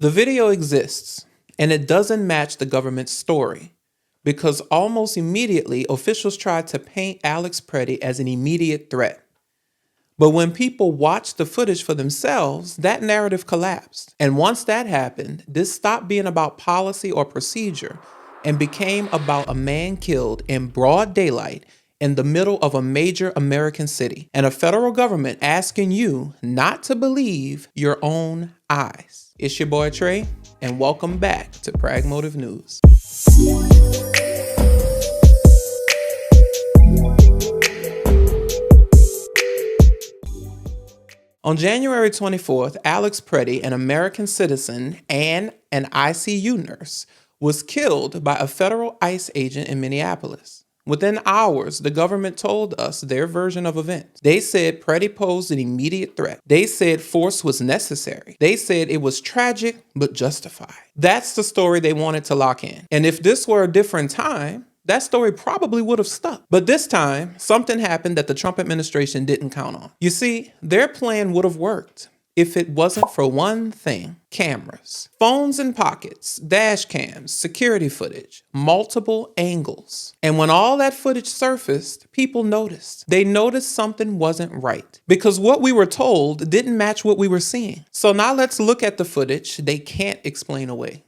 The video exists, and it doesn't match the government's story because almost immediately officials tried to paint Alex Pretti as an immediate threat. But when people watched the footage for themselves, that narrative collapsed. And once that happened, this stopped being about policy or procedure and became about a man killed in broad daylight in the middle of a major American city, and a federal government asking you not to believe your own eyes. It's your boy Trey, and welcome back to Pragmotiv News. On January 24th, Alex Pretti, an American citizen and an ICU nurse, was killed by a federal ICE agent in Minneapolis. Within hours, the government told us their version of events. They said Pretti posed an immediate threat. They said force was necessary. They said it was tragic but justified. That's the story they wanted to lock in. And if this were a different time, that story probably would have stuck. But this time, something happened that the Trump administration didn't count on. You see, their plan would have worked if it wasn't for one thing: cameras. Phones in pockets, dash cams, security footage, multiple angles. And when all that footage surfaced, people noticed. They noticed something wasn't right because what we were told didn't match what we were seeing. So now let's look at the footage they can't explain away.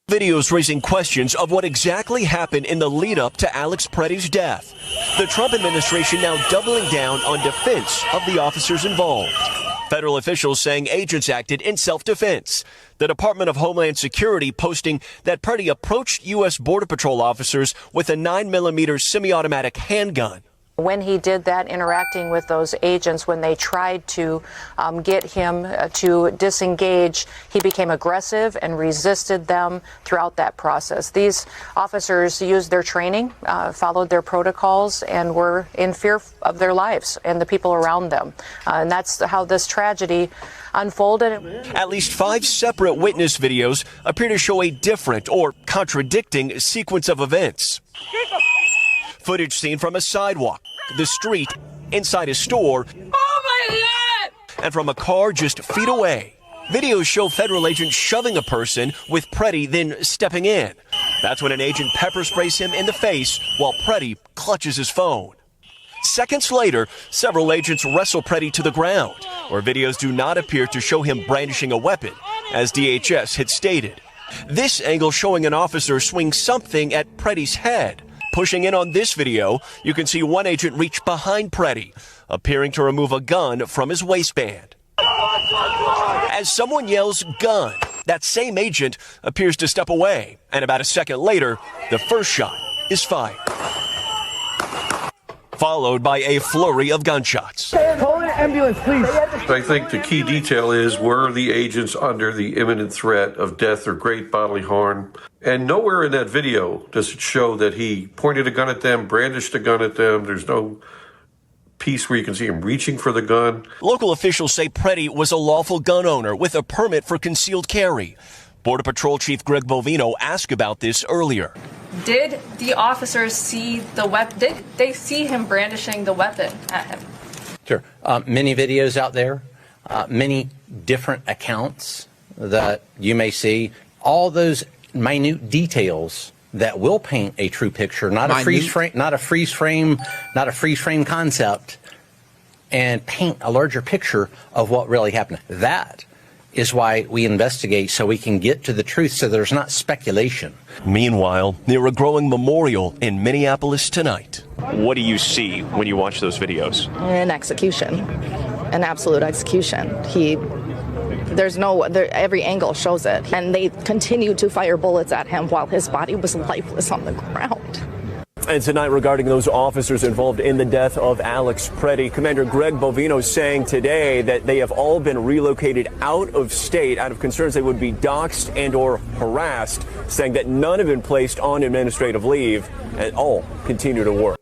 Videos raising questions of what exactly happened in the lead up to Alex Pretti's death. The Trump administration now doubling down on defense of the officers involved. Federal officials saying agents acted in self-defense. The Department of Homeland Security posting that Pretti approached U.S. Border Patrol officers with a 9mm semi-automatic handgun. When he did that, interacting with those agents, when they tried to get him to disengage, he became aggressive and resisted them throughout that process. These officers used their training, followed their protocols, and were in fear of their lives and the people around them. And that's how this tragedy unfolded. At least 5 separate witness videos appear to show a different or contradicting sequence of events. Footage seen from a sidewalk, the street, inside a store, oh my God! And from a car just feet away. Videos show federal agents shoving a person with Pretti then stepping in. That's when an agent pepper sprays him in the face while Pretti clutches his phone. Seconds later, several agents wrestle Pretti to the ground, where videos do not appear to show him brandishing a weapon, as DHS had stated. This angle showing an officer swing something at Pretti's head. Pushing in on this video, you can see one agent reach behind Pretti, appearing to remove a gun from his waistband. As someone yells, "gun," that same agent appears to step away, and about a second later, the first shot is fired, followed by a flurry of gunshots. Call an ambulance, please. I think the key detail is, were the agents under the imminent threat of death or great bodily harm? And nowhere in that video does it show that he pointed a gun at them, brandished a gun at them. There's no piece where you can see him reaching for the gun. Local officials say Pretti was a lawful gun owner with a permit for concealed carry. Border Patrol Chief Greg Bovino asked about this earlier. Did the officers see the weapon? Did they see him brandishing the weapon at him? Sure. Many videos out there, many different accounts that you may see. All those minute details that will paint a true picture, not a freeze frame concept, and paint a larger picture of what really happened. That is why we investigate, so we can get to the truth, so there's not speculation. Meanwhile, near a growing memorial in Minneapolis tonight. What do you see when you watch those videos? An execution, an absolute execution. Every angle shows it. And they continued to fire bullets at him while his body was lifeless on the ground. And tonight, regarding those officers involved in the death of Alex Pretti, Commander Greg Bovino saying today that they have all been relocated out of state out of concerns they would be doxxed and or harassed, saying that none have been placed on administrative leave and all continue to work.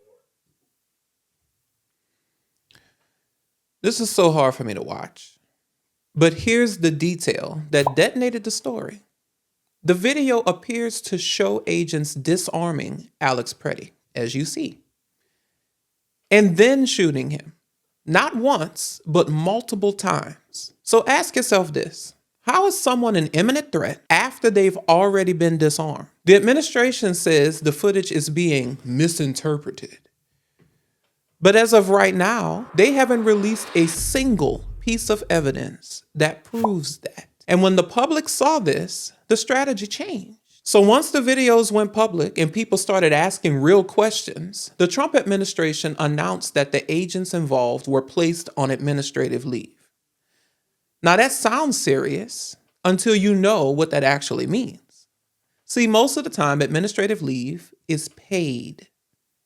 This is so hard for me to watch. But here's the detail that detonated the story. The video appears to show agents disarming Alex Pretti, as you see, and then shooting him, not once, but multiple times. evidence. So ask yourself this. How is someone an imminent threat after they've already been disarmed? The administration says the footage is being misinterpreted. But as of right now, they haven't released a single piece of evidence that proves that. And when the public saw this, the strategy changed. So once the videos went public and people started asking real questions, the Trump administration announced that the agents involved were placed on administrative leave. Now that sounds serious until you know what that actually means. See, most of the time, administrative leave is paid.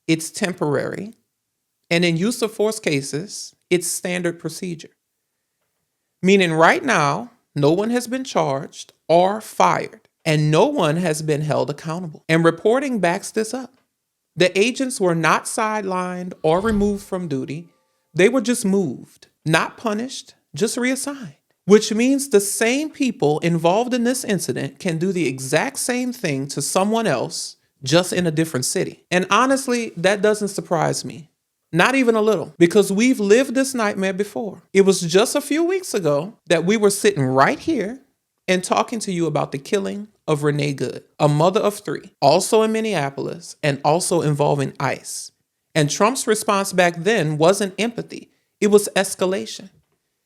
It's temporary. And in use of force cases, it's standard procedure. Meaning right now, no one has been charged or fired. And no one has been held accountable. And reporting backs this up. The agents were not sidelined or removed from duty. They were just moved, not punished, just reassigned. Which means the same people involved in this incident can do the exact same thing to someone else, just in a different city. And honestly, that doesn't surprise me. Not even a little, because we've lived this nightmare before. It was just a few weeks ago that we were sitting right here and talking to you about the killing of Renee Good, a mother of 3, also in Minneapolis and also involving ICE. And Trump's response back then wasn't empathy, it was escalation.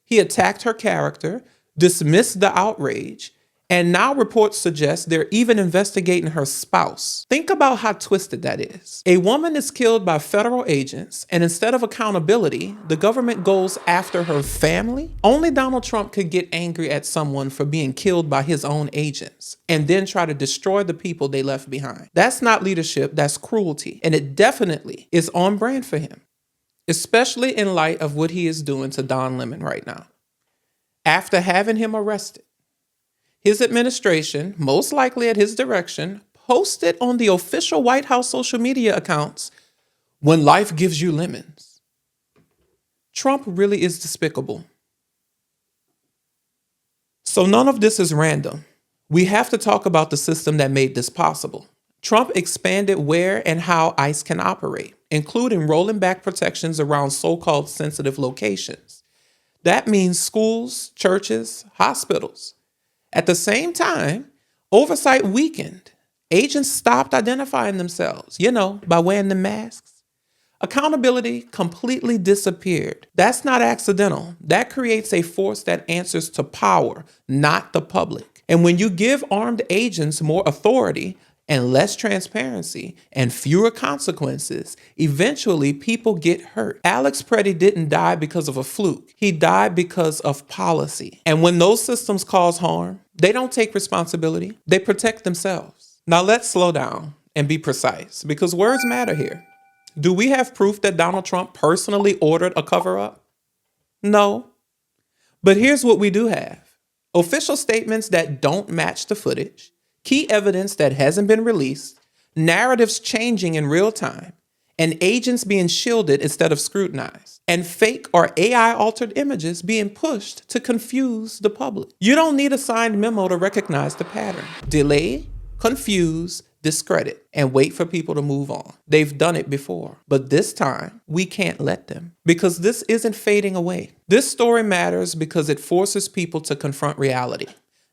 He attacked her character, dismissed the outrage, and now reports suggest they're even investigating her spouse. Think about how twisted that is. A woman is killed by federal agents, and instead of accountability, the government goes after her family. Only Donald Trump could get angry at someone for being killed by his own agents, and then try to destroy the people they left behind. That's not leadership, that's cruelty, and it definitely is on brand for him, especially in light of what he is doing to Don Lemon right now. After having him arrested, his administration, most likely at his direction, posted on the official White House social media accounts, "When life gives you lemons." Trump really is despicable. So none of this is random. We have to talk about the system that made this possible. Trump expanded where and how ICE can operate, including rolling back protections around so-called sensitive locations. That means schools, churches, hospitals. At the same time, oversight weakened. Agents stopped identifying themselves, by wearing the masks. Accountability completely disappeared. That's not accidental. That creates a force that answers to power, not the public. And when you give armed agents more authority and less transparency and fewer consequences, eventually people get hurt. Alex Pretti didn't die because of a fluke. He died because of policy. And when those systems cause harm, they don't take responsibility. They protect themselves. Now let's slow down and be precise, because words matter here. Do we have proof that Donald Trump personally ordered a cover-up? No. But here's what we do have. Official statements that don't match the footage, key evidence that hasn't been released, narratives changing in real time, and agents being shielded instead of scrutinized, and fake or AI-altered images being pushed to confuse the public. You don't need a signed memo to recognize the pattern. Delay, confuse, discredit, and wait for people to move on. They've done it before, but this time we can't let them, because this isn't fading away. This story matters because it forces people to confront reality.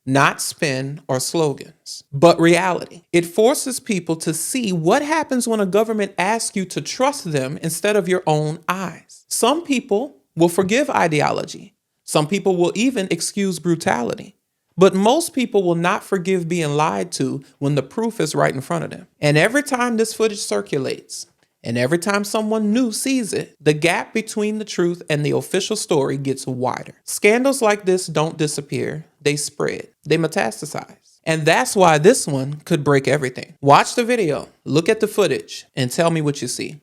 Not spin or slogans, but reality. It forces people to see what happens when a government asks you to trust them instead of your own eyes. Some people will forgive ideology. Some people will even excuse brutality. But most people will not forgive being lied to when the proof is right in front of them. And every time this footage circulates, and every time someone new sees it, the gap between the truth and the official story gets wider. Scandals like this don't disappear, they spread, they metastasize. And that's why this one could break everything. Watch the video, look at the footage, and tell me what you see.